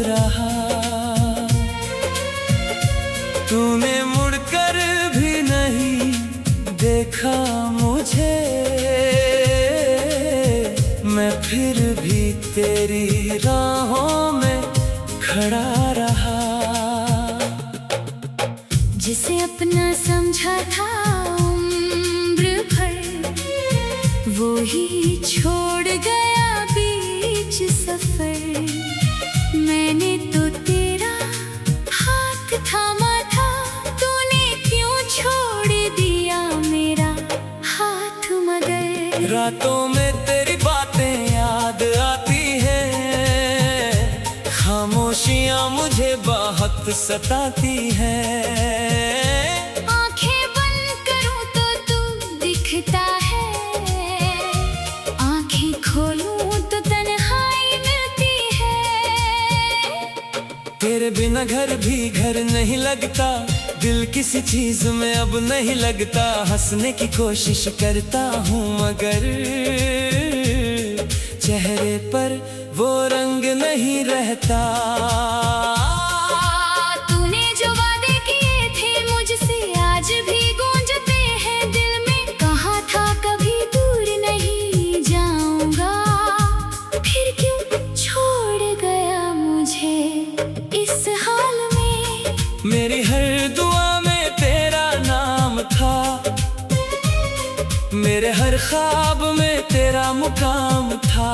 रहा। तूने मुड़कर भी नहीं देखा मुझे, मैं फिर भी तेरी राहों में खड़ा रहा। जिसे अपना समझा था उम्र भर, वो ही छोड़ गया बीच सफर। मैंने तो तेरा हाथ थामा था, तूने क्यों छोड़ दिया मेरा हाथ मगर। रातों में तेरी बातें याद आती हैं, खामोशियां मुझे बहुत सताती हैं। आंखें बंद करूं तो तू दिखता है, आंखें खोलूं तो तन्हाई मिलती है। तेरे बिना घर भी घर नहीं लगता, दिल किसी चीज में अब नहीं लगता। हंसने की कोशिश करता हूँ मगर चेहरे पर वो रंग नहीं रहता। तूने जो वादे किए थे मुझसे आज भी गूंजते हैं दिल में। कहा था कभी दूर नहीं जाऊंगा, फिर क्यों छोड़ गया मुझे इस हाल में। मेरी हर दुआ में तेरा नाम था, मेरे हर ख्वाब में तेरा मुकाम था।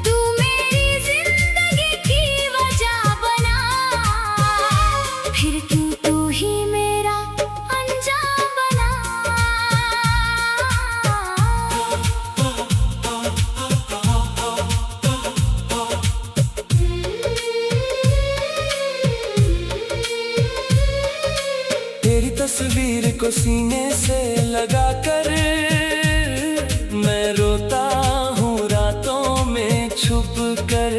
तू मेरी जिंदगी की वजह बना, फिर क्यों तू ही मेरा अंजाम बना। तेरी तस्वीर को सीने से लगाकर मैं रोता हूँ रातों में छुप कर।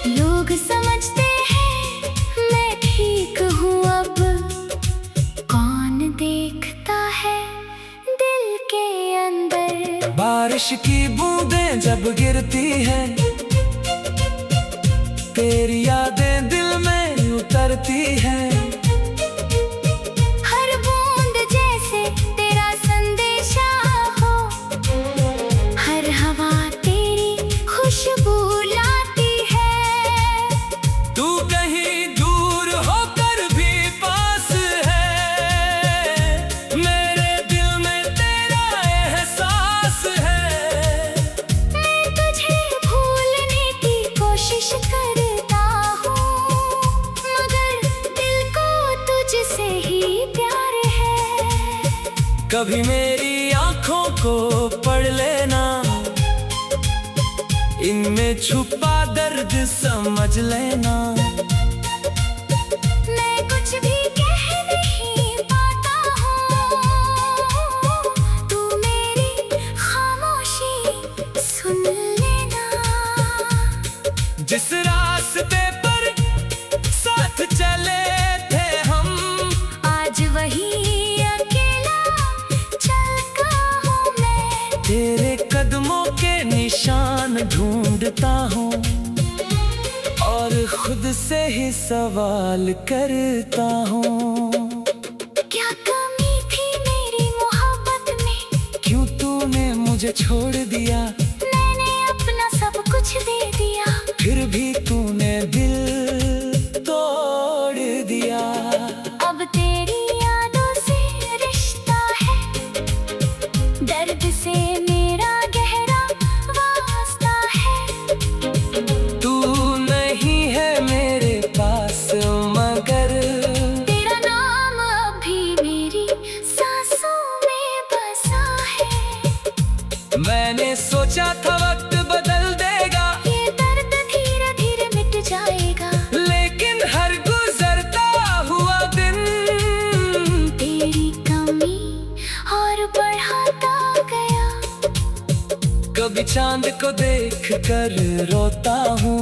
लोग समझते हैं मैं ठीक हूँ अब, कौन देखता है दिल के अंदर। बारिश की बूंदें जब गिरती हैं, तेरी यादें दिल में उतरती हैं। कभी मेरी आँखों को पढ़ लेना, इनमें छुपा दर्द समझ लेना। मैं कुछ भी कह नहीं पाता हूँ, तू मेरी खामोशी सुन लेना। जिस रास्ते पर साथ चले थे हम, आज वही तेरे कदमों के निशान ढूंढता हूँ और खुद से ही सवाल करता हूँ। क्या कमी थी मेरी मोहब्बत में, क्यों तूने मुझे छोड़ दिया। मैंने अपना सब कुछ दे दिया, फिर भी तूने दिल तोड़ दिया। अब तेरी यादों से रिश्ता है, दर्द से मेरा गहरा वास्ता है। तू नहीं है मेरे पास मगर तेरा नाम अभी मेरी सांसों में बसा है। मैंने सोचा था वक्त बदल देगा, ये दर्द धीरे धीरे मिट जाएगा, लेकिन हर गुजरता हुआ दिन तेरी कमी और बढ़ाता गया। कभी चांद को देख कर रोता हूँ,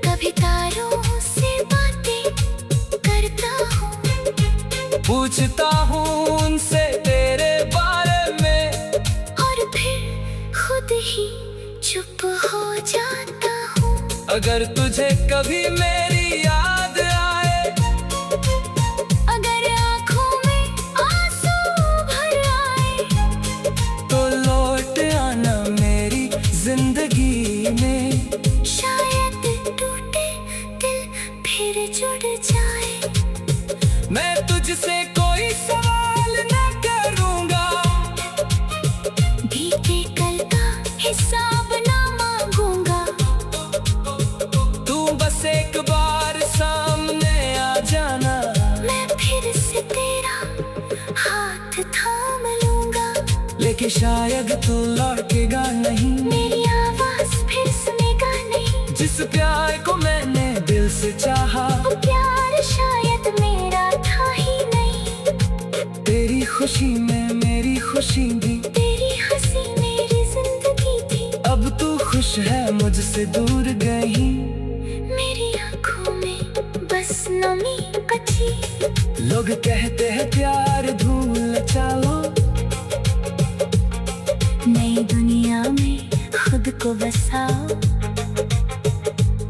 कभी तारों से बातें करता हूँ, पूछता हूँ उनसे तेरे बारे में, और फिर खुद ही चुप हो जाता हूँ। अगर तुझे कभी मेरी याद आए, अगर आँखों में आंसू भर आए, तो लौट आना मेरी जिंदगी में। शायद टूटे दिल फिर जुड़ जाए। मैं तुझसे कोई सवाल न करूंगा, बीते कल का हिसाब ना मांगूंगा। तू बस एक बार सामने आ जाना, मैं फिर से तेरा हाथ थाम लूंगा। लेकिन शायद तू लौटेगा नहीं, मेरी आवाज फिर सुनेगा नहीं। जिस प्यार को मैंने दिल से चाहा, वो प्यार शायद मेरा था ही नहीं। तेरी खुशी में मेरी खुशी भी, तेरी हंसी मेरी जिंदगी थी। अब तू खुश है मुझसे दूर गई। मेरी आंखों में बस नमी बची। लोग कहते हैं प्यार भूल चालो, नई दुनिया में खुद को बसाओ।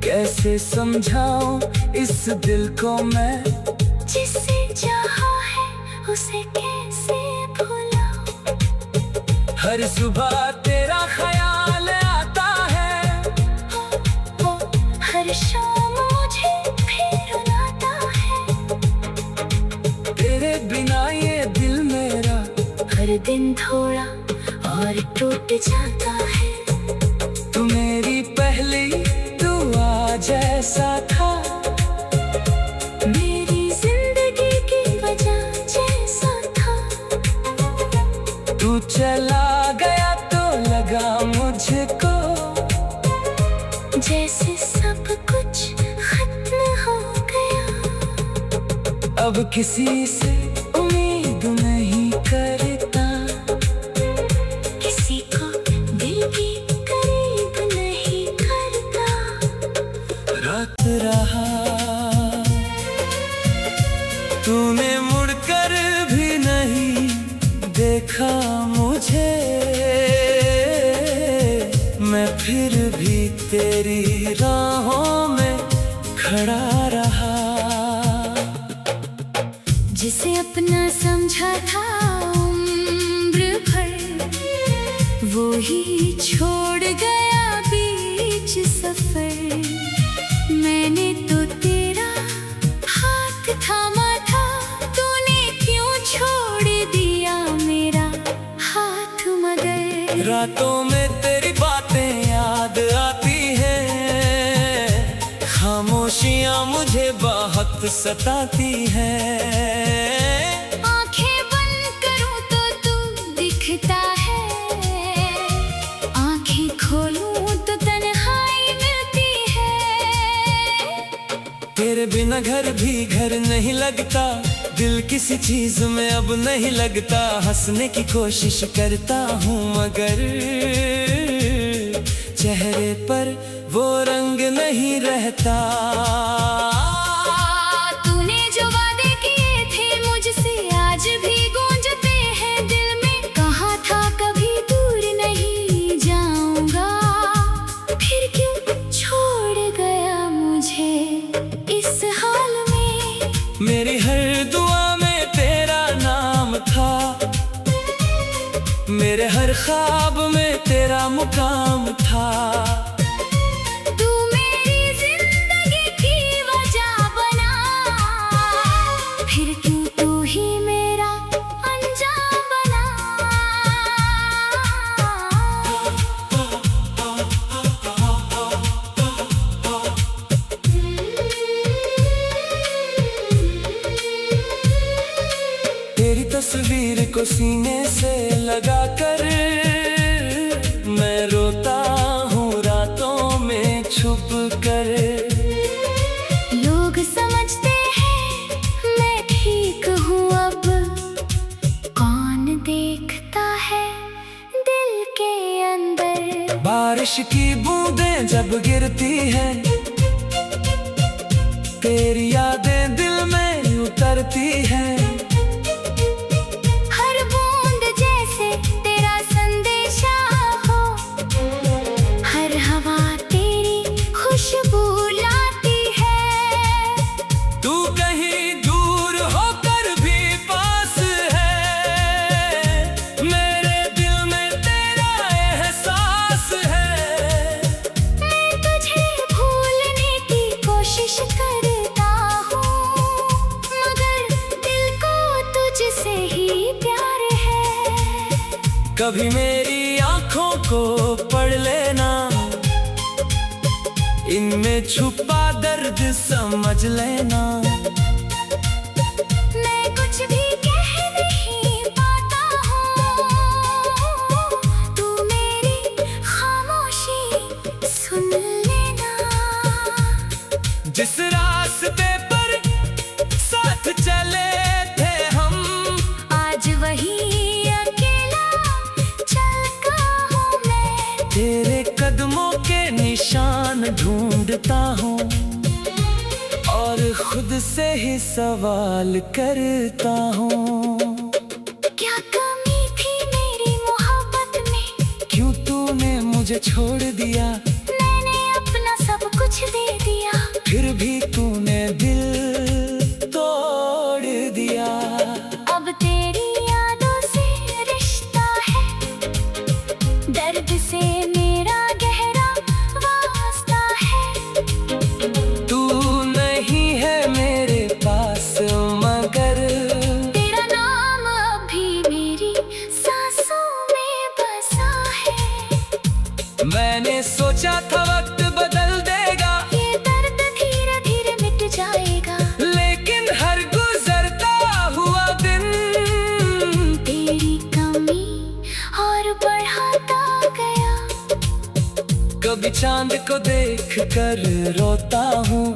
कैसे समझाऊं इस दिल को मैं, जिसे चाहा है उसे कैसे भुलाऊं। हर सुबह तेरा ख्याल आता है, वो हर शाम मुझे फिर रुलाता है। तेरे बिना ये दिल मेरा हर दिन थोड़ा और टूट जाता है। तू मेरी पहली दुआ जैसा था, मेरी जिंदगी की वजह जैसा था। तू चला गया तो लगा मुझको, जैसे सब कुछ खत्म हो गया। अब किसी से उम्मीद नहीं करता, किसी को दिल भी करीब नहीं करता। रात रहा तूने मुड़कर भी नहीं देखा मुझे, मैं फिर भी तेरी राहों में खड़ा रहा। जिसे अपना समझा था उम्र भर, वो ही छोड़ गया बीच सफर। मैंने तो तेरा हाथ थामा था, तूने क्यों छोड़ दिया मेरा हाथ मगर। रातों में तेरी बातें याद आती हैं, खामोशियां मुझे बहुत सताती हैं। आंखें बंद करूं तो तू दिखता है, आंखें खोलूं तो तन्हाई मिलती है। तेरे बिना घर भी घर नहीं लगता, दिल किसी चीज में अब नहीं लगता। हंसने की कोशिश करता हूँ मगर चेहरे पर वो रंग नहीं रहता। तूने जो वादे किए थे मुझसे आज भी गूंजते हैं दिल में। कहा था कभी दूर नहीं जाऊंगा, फिर क्यों छोड़ गया मुझे इस हाल में। मेरी हर दुआ में तेरा नाम था, मेरे हर ख्वाब में तेरा मुकाम था। तू मेरी जिंदगी की वजह बना, फिर क्यों तू ही मेरा अनजान बना। तेरी तस्वीर को सीने से लगा कर मैं रोता हूँ रातों में छुप कर। लोग समझते हैं मैं ठीक हूँ अब, कौन देखता है दिल के अंदर। बारिश की बूंदें जब गिरती हैं, तेरी यादें दिल में उतरती हैं। हर बूंद जैसे तेरा संदेशा हो, हर हवा तेरी खुश खुशबू लाती है। तू कहीं दूर होकर भी पास है, मेरे दिल में तेरा एहसास है। मैं तुझे भूलने की कोशिश करता हूँ, मगर दिल को तुझसे ही प्यार है। कभी मेरी आँखों को पढ़ लेना, इनमें छुपा दर्द समझ लेना। मैं कुछ भी कह नहीं पाता हूँ, तू मेरी खामोशी सुन लेना। जिस रास्ते पर साथ चले थे हम, आज वही अकेला चलता हूँ मैं। तेरे कदमों के निशान ढूंढता हूँ और खुद से ही सवाल करता हूँ। क्या कमी थी मेरी मोहब्बत में, क्यों तूने मुझे छोड़ दिया? मैंने अपना सब कुछ दे दिया, फिर भी तूने दिल तोड़ दिया। अब तेरी यादों से रिश्ता है, दर्द से मेरा गहरा वास्ता है। तू नहीं है मेरे पास मगर तेरा नाम अभी मेरी सांसों में बसा है। मैंने सोचा था वक्त बदल देगा, ये दर्द धीरे धीरे मिट जाएगा, लेकिन हर गुजरता हुआ दिन तेरी कमी और बढ़ाता गया। कभी चांद को देख कर रोता हूँ,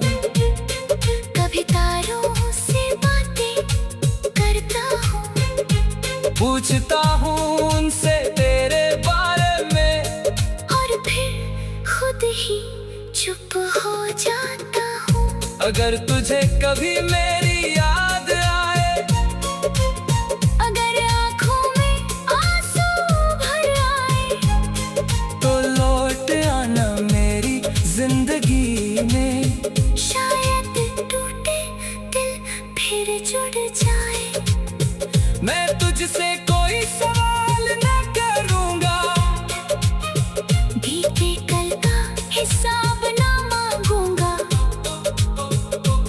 कभी तारों से बातें करता हूँ, पूछता हूँ उनसे तेरे बारे में, और फिर खुद ही चुप हो जाता हूँ। अगर तुझे कभी मेरी याद आए, अगर आँखों में आंसू भर आए, तो लौट आना मेरी जिंदगी में। शायद टूटे दिल फिर जुड़ जाए। मैं तुझसे कोई सवाल न करूँगा, बीते कल का हिसाब ना मांगूंगा।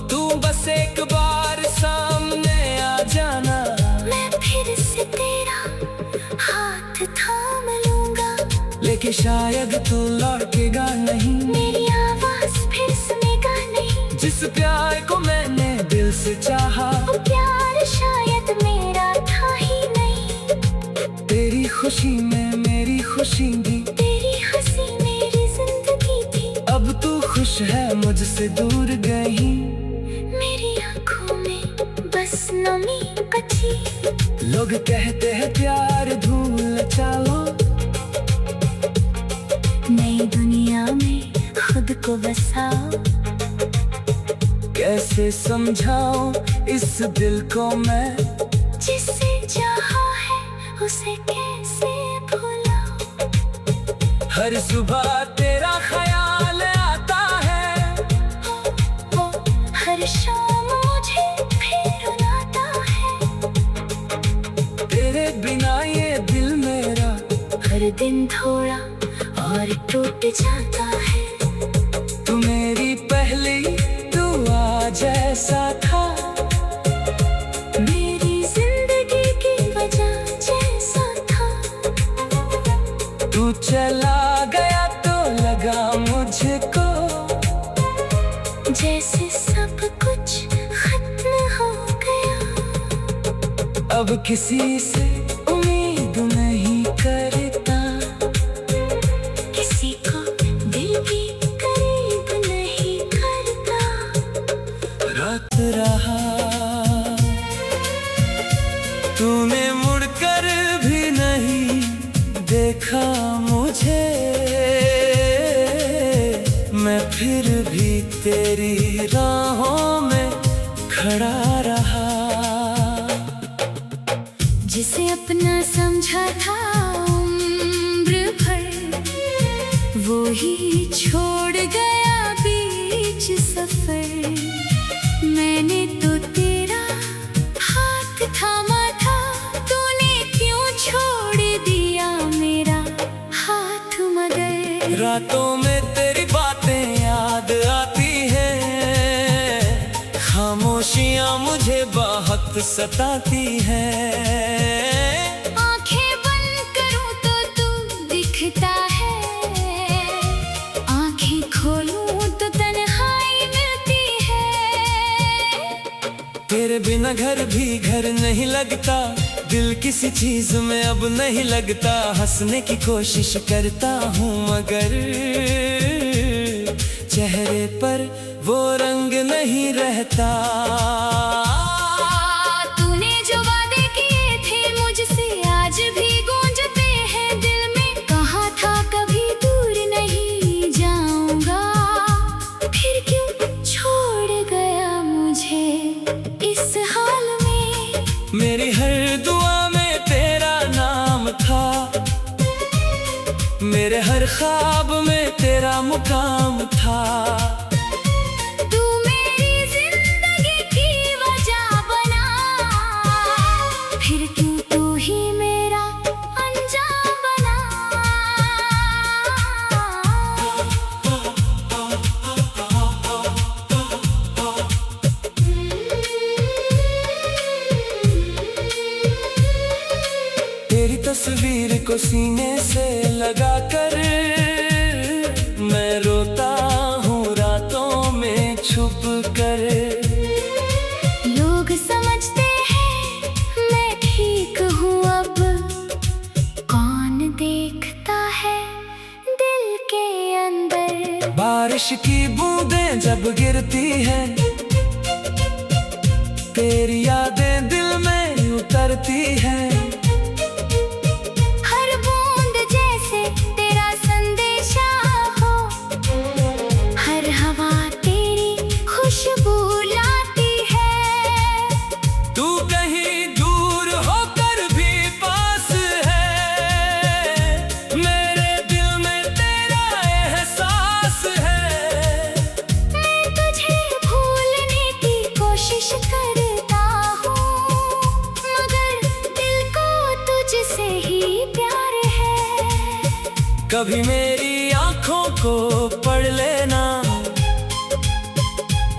तू बस एक बार सामने आ जाना, मैं फिर से तेरा हाथ थाम लूंगा, लेकिन शायद तू लौटेगा नहीं। मेरी आवाज फिर सुनेगा नहीं। जिस प्यार को मैंने दिल से चाहा, वो प्यार शायद मेरा था ही नहीं। तेरी खुशी में मेरी खुशी भी, तेरी हंसी मेरी जिंदगी थी। अब तू खुश है मुझसे दूर गई। मेरी आंखों में बस नमी बची। लोग कहते हैं प्यार धूल चालो, नई दुनिया में खुद को बसाओ। कैसे समझाऊं इस दिल को मैं, जिसे चाहा है उसे कैसे भुलाओ। हर सुबह तेरा ख्याल आता है, ओ, हर शाम मुझे फिर रुलाता है। तेरे बिना ये दिल मेरा हर दिन थोड़ा और टूट जाता है। तू मेरी पहली दुआ जैसा था, मेरी जिंदगी की वजह जैसा था। तू चला गया तो लगा मुझको, जैसे सब कुछ खत्म हो गया। अब किसी से उम्मीद नहीं करता, किसी को दिल भी करीब नहीं करता। रात रहा तूने मुड़कर भी नहीं देखा मुझे, मैं फिर भी तेरी राहों में खड़ा रहा। जिसे अपना समझा था उम्र भर, वो ही छोड़ गया भी। बात सताती है। आंखें बंद करूं तो तू दिखता है, आंखें खोलूं तो तन्हाई मिलती है। तेरे बिना घर भी घर नहीं लगता, दिल किसी चीज में अब नहीं लगता। हंसने की कोशिश करता हूँ मगर चेहरे पर वो रंग नहीं रहता। तूने जो वादे किए थे मुझसे आज भी गूंजते हैं दिल में। कहा था कभी दूर नहीं जाऊंगा, फिर क्यों छोड़ गया मुझे इस हाल में। मेरी हर दुआ में तेरा नाम था, मेरे हर ख्वाब में तेरा मुकाम था। तू मेरी जिंदगी की वजह बना, फिर क्यों तू ही मेरा अनजान बना। तेरी तस्वीर को सीने से लगाकर मैं रोता हूँ रातों में छुप कर। लोग समझते हैं मैं ठीक हूँ अब, कौन देखता है दिल के अंदर। बारिश की बूंदें जब गिरती हैं, तेरी यादें दिल में उतरती हैं। कभी मेरी आंखों को पढ़ लेना,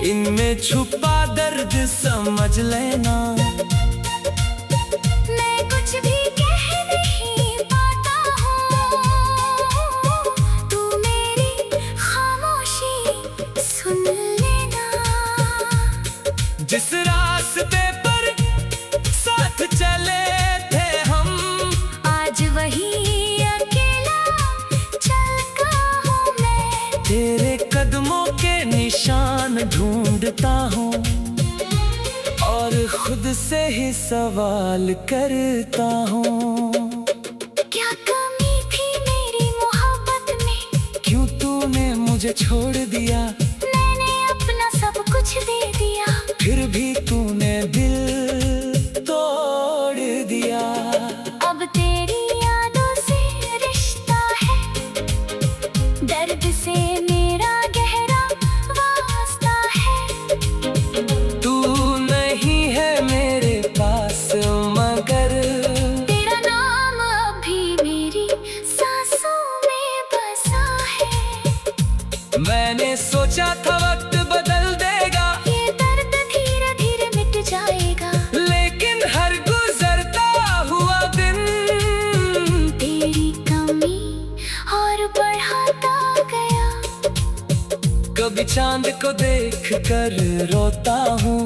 इनमें छुपा दर्द समझ लेना। मैं कुछ भी कह नहीं पाता हूँ, तू मेरी खामोशी सुन लेना। जिस रास्ते पर साथ चले थे हम, आज वही तेरे कदमों के निशान ढूंढता हूँ और खुद से ही सवाल करता हूँ। क्या कमी थी मेरी मोहब्बत में, क्यों तूने मुझे छोड़ दिया। मैंने अपना सब कुछ दे दिया, फिर भी तूने दिल तोड़ दिया। अब तेरी यादों से रिश्ता है, दर्द से मेरा गहरा वास्ता है। तू नहीं है मेरे पास मगर तेरा नाम अभी मेरी सांसों में बसा है। मैंने सोचा था वक्त बदल देगा, ये दर्द धीरे धीरे मिट जाएगा, लेकिन हर गुजरता हुआ दिन तेरी कमी और बढ़ाता गया। कभी चांद को देख कर रोता हूँ,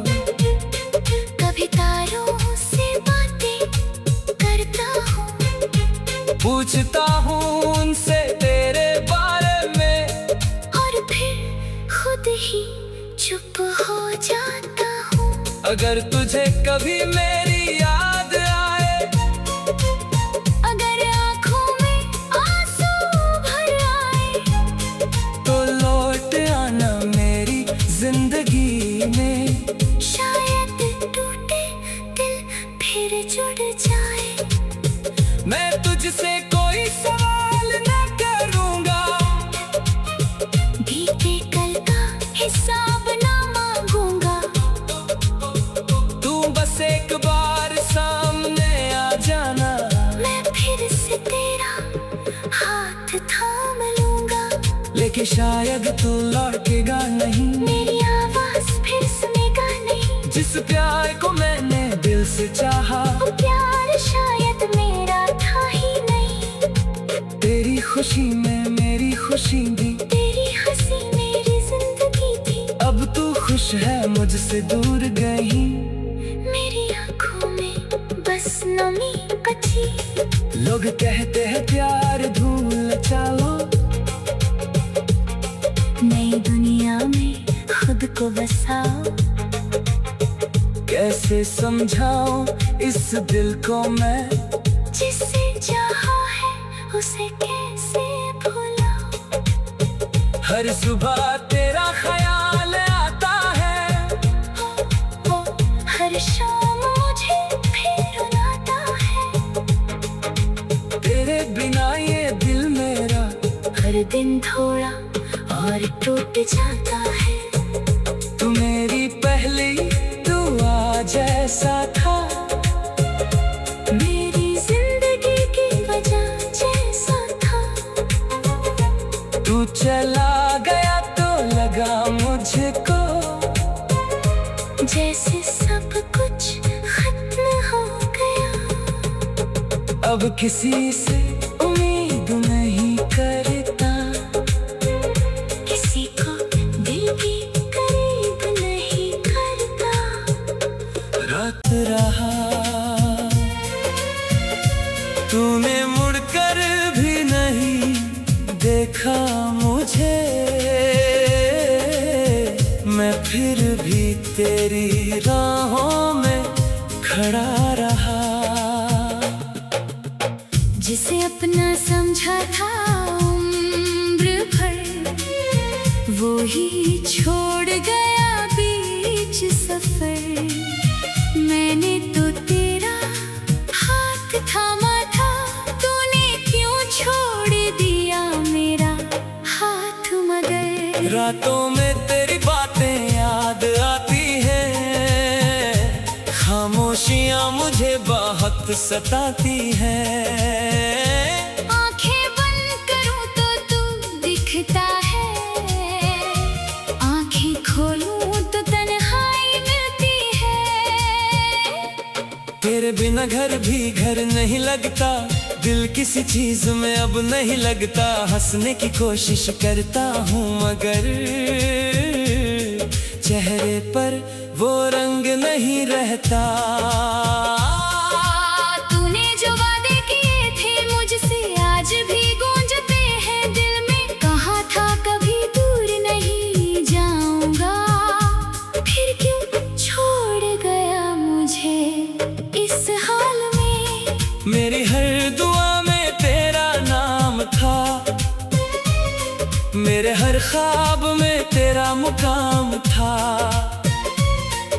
कभी तारों से बातें करता हूँ, पूछता हूँ उनसे तेरे बारे में, और फिर खुद ही चुप हो जाता हूँ। अगर तुझे कभी मेरी याद आए, अगर आँखों में आंसू भर आए, तो लौट आना मेरी जिंदगी में। शायद टूटे दिल फिर जुड़ जाए। मैं तुझसे कोई सवाल न करूँगा, बीते कल का हिसाब ना मांगूंगा। तू बस एक बार सामने आ जाना, मैं फिर से तेरा हाथ थाम लूंगा। लेकिन शायद तू लौटेगा नहीं, मेरी आवाज फिर सुनेगा नहीं। जिस प्यार को मैंने खुशी में मेरी खुशी भी, तेरी हंसी मेरी जिंदगी थी। अब तू खुश है मुझसे दूर गई, मेरी आंखों में बस नमी कची। लोग कहते हैं प्यार धूल चालो, नई दुनिया में खुद को बसाओ। कैसे समझाऊं इस दिल को मैं, जिसे चाहा है उसे कैसे भुलाऊं। हर सुबह तेरा ख्याल आता है, हो हर शाम मुझे फिर रुलाता है। तेरे बिना ये दिल मेरा हर दिन थोड़ा और टूट जाता है। तू मेरी पहली दुआ जैसा था, मेरी जिंदगी की वजह जैसा था। तू चला गया तो लगा मुझको, जैसे सब कुछ खत्म हो गया। अब किसी से उम्मीद नहीं करता, किसी को दिल भी करीब नहीं करता। रात रहा तूने मुड़कर भी नहीं देखा मुझे, मैं फिर भी तेरी राहों में खड़ा रहा। जिसे अपना समझा था उम्र भर, वो ही छोड़ गया बीच सफर। मैंने तो तेरा हाथ थामा था, तूने क्यों छोड़ दिया मेरा हाथ मगर। रातों में तेरी बातें याद आती हैं, खामोशियां मुझे बहुत सताती हैं। आंखें बंद करूं तो तू दिखता है, आंखें खोलूं तो तन्हाई मिलती है। तेरे बिना घर भी घर नहीं लगता, दिल किसी चीज में अब नहीं लगता। हंसने की कोशिश करता हूँ मगर चेहरे पर वो रंग नहीं रहता। तूने जो वादे किए थे मुझसे आज भी गूंजते हैं दिल में। कहा था कभी दूर नहीं जाऊंगा, फिर क्यों छोड़ गया मुझे इस हाल में। मेरी हर दुआ में तेरा नाम था, मेरे हर ख्वाब में तेरा मुकाम था।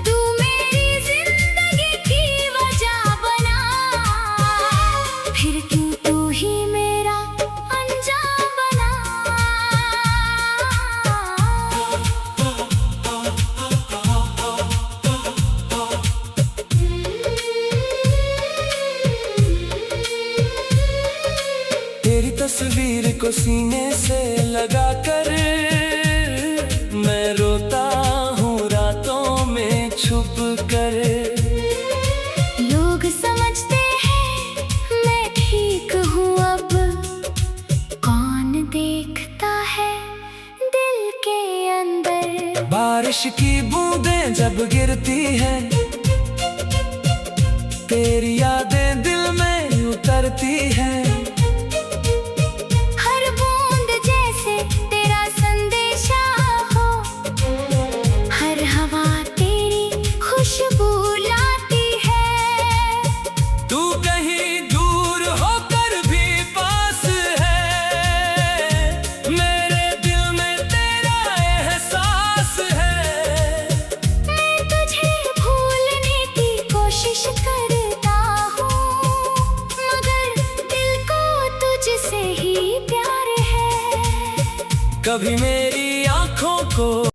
तू मेरी जिंदगी की वजह बना, फिर क्यों तू ही मेरा अनजान बना। तेरी तस्वीर को सीने से लगाकर मैं रोता हूँ रातों में छुप कर। लोग समझते हैं मैं ठीक हूँ अब, कौन देखता है दिल के अंदर। बारिश की बूंदें जब गिरती हैं, तेरी यादें दिल में उतरती हैं। हर बूंद जैसे तेरा संदेशा हो, हर हवा तेरी खुशबू लाती है। तू कहीं दूर होकर भी पास है, मेरे दिल में तेरा एहसास है। मैं तुझे भूलने की कोशिश करता हूँ, मगर दिल को तुझसे ही प्यार है। कभी मेरी आंखों को